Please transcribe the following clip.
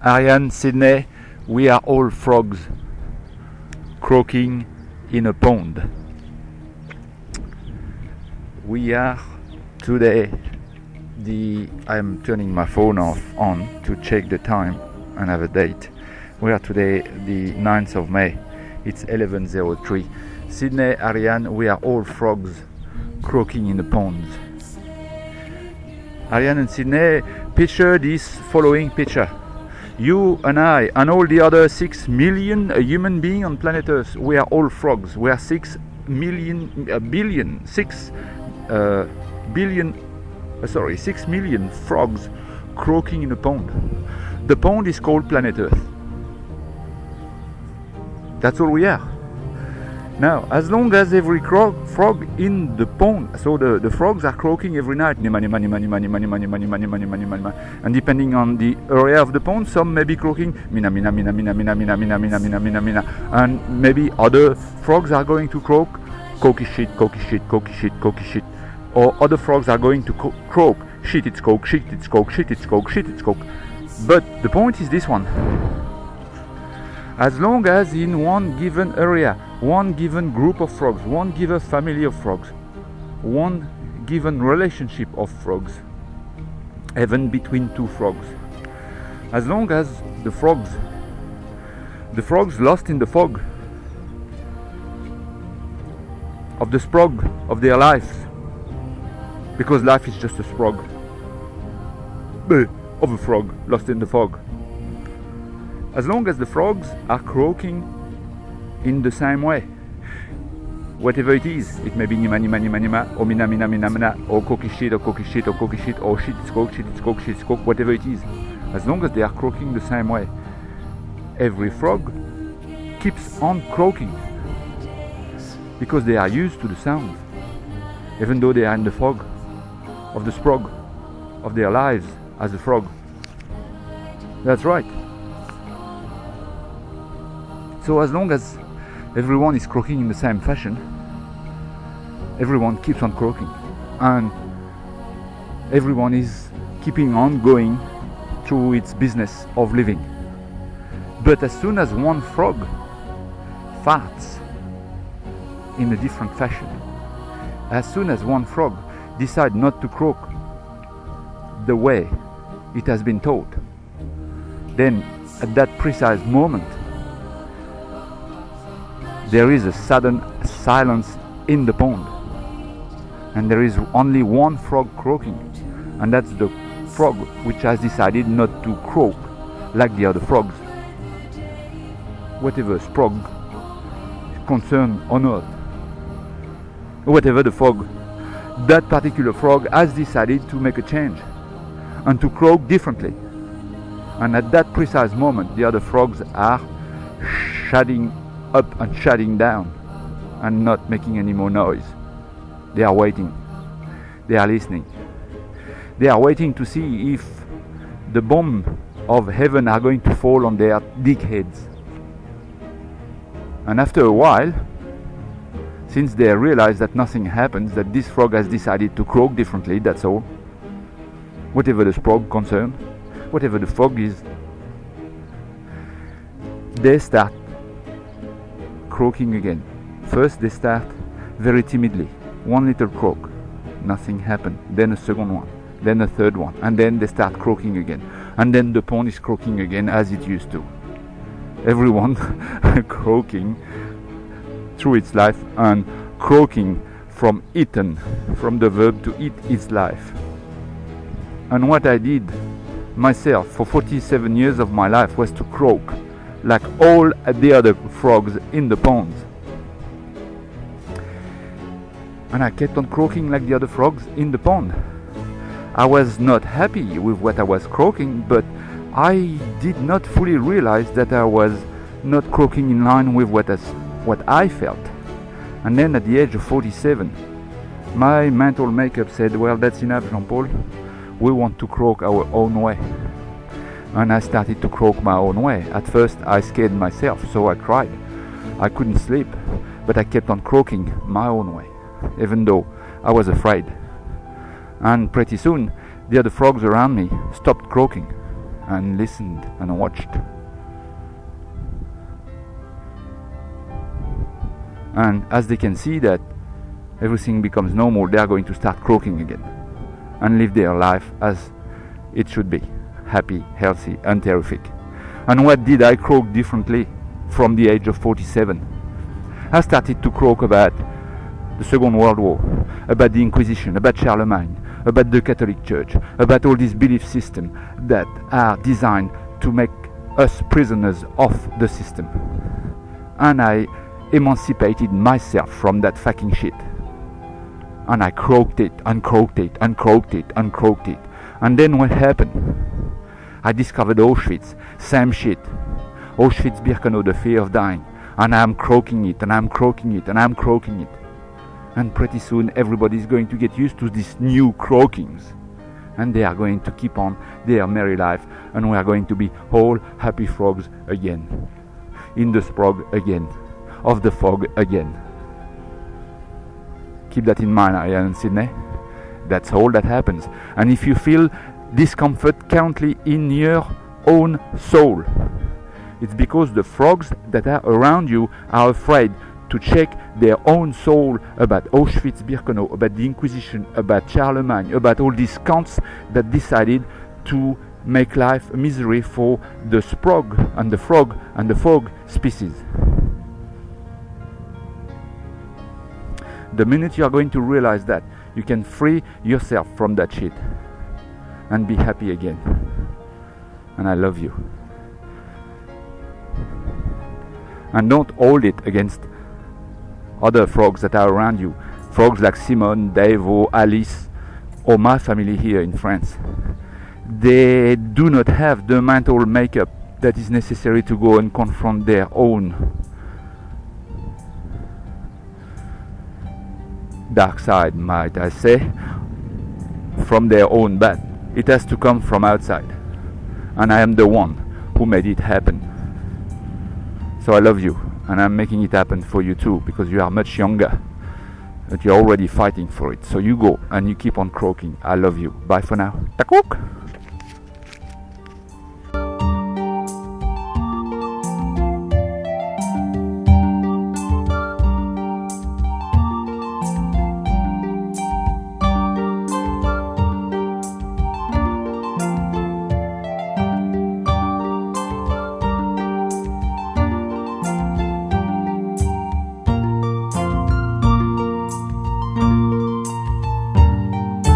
Ariane, Sydney, we are all frogs croaking in a pond. We are today I'm turning my phone on to check the time and have a date. We are today the 9th of May. It's 11:03. Sydney, Ariane, we are all frogs croaking in the ponds. Ariane and Sydney, picture this following picture. You and I and all the other 6 million human beings on planet Earth, we are all frogs. We are 6 million frogs croaking in a pond. The pond is called planet Earth. That's all we are. Now, as long as every frog in the pond, so the frogs are croaking every night, and depending on the area of the pond, some may be croaking mina mina mina mina mina mina mina mina mina mina mina, and maybe other frogs are going to croak coky shit, coky shit, coky shit, coky shit, or other frogs are going to croak shit it's coke, shit it's coke, shit it's coke, shit it's coke. But the point is this one. As long as in one given area, one given group of frogs, one given family of frogs, one given relationship of frogs, even between two frogs, as long as the frogs lost in the fog of the sprog of their lives, because life is just a sprog of a frog lost in the fog. As long as the frogs are croaking in the same way, whatever it is, it may be nima nima nima nima, or mina mina mina mina, or coky shit, or coky shit, or coky shit, or shit it's coke, shit it's coke, shit it's coke, whatever it is, as long as they are croaking the same way, every frog keeps on croaking because they are used to the sound, even though they are in the fog of the sprog of their lives as a frog. That's right. So as long as everyone is croaking in the same fashion, everyone keeps on croaking, and everyone is keeping on going through its business of living. But as soon as one frog farts in a different fashion, as soon as one frog decides not to croak the way it has been taught, then at that precise moment there is a sudden silence in the pond, and there is only one frog croaking, and that's the frog which has decided not to croak like the other frogs, whatever sprog concerned or not, whatever the frog, that particular frog has decided to make a change and to croak differently, and at that precise moment the other frogs are shutting up and shutting down and not making any more noise. They are waiting, they are listening, they are waiting to see if the bomb of heaven are going to fall on their dick heads. And after a while, since they realize that nothing happens, that this frog has decided to croak differently, that's all, whatever the frog concerned, whatever the frog is, they start croaking again. First they start very timidly, one little croak, nothing happened, then a second one, then a third one, and then they start croaking again, and then the pond is croaking again as it used to. Everyone croaking through its life, and croaking from eaten, from the verb to eat its life. And what I did myself for 47 years of my life was to croak like all the other frogs in the ponds. And I kept on croaking like the other frogs in the pond. I was not happy with what I was croaking, but I did not fully realize that I was not croaking in line with what I felt. And then at the age of 47, my mental makeup said, well, that's enough, Jean-Paul, we want to croak our own way. And I started to croak my own way. At first I scared myself, so I cried. I couldn't sleep, but I kept on croaking my own way, even though I was afraid. And pretty soon the other frogs around me stopped croaking, and listened and watched. And as they can see that everything becomes normal, they are going to start croaking again and live their life as it should be, happy, healthy and terrific. And what did I croak differently from the age of 47? I started to croak about the Second World War, about the Inquisition, about Charlemagne, about the Catholic Church, about all these belief systems that are designed to make us prisoners of the system. And I emancipated myself from that fucking shit. And I croaked it and croaked it and croaked it and croaked it. And then what happened? I discovered Auschwitz, same shit. Auschwitz-Birkenau, the fear of dying. And I'm croaking it and I'm croaking it and I'm croaking it. And pretty soon everybody's going to get used to these new croakings. And they are going to keep on their merry life. And we are going to be all happy frogs again. In the sprog again. Of the fog again. Keep that in mind, Ariane and Sydney. That's all that happens. And if you feel discomfort currently in your own soul, it's because the frogs that are around you are afraid to check their own soul about Auschwitz-Birkenau, about the Inquisition, about Charlemagne, about all these cunts that decided to make life a misery for the sprog and the frog and the fog species. The minute you are going to realize that, you can free yourself from that shit and be happy again. And I love you. And don't hold it against other frogs that are around you. Frogs like Simone, Dave, or Alice, or my family here in France. They do not have the mental makeup that is necessary to go and confront their own dark side, might I say, from their own bed. It has to come from outside. And I am the one who made it happen. So I love you, and I'm making it happen for you too, because you are much younger, but you're already fighting for it. So you go and you keep on croaking. I love you. Bye for now. Takook!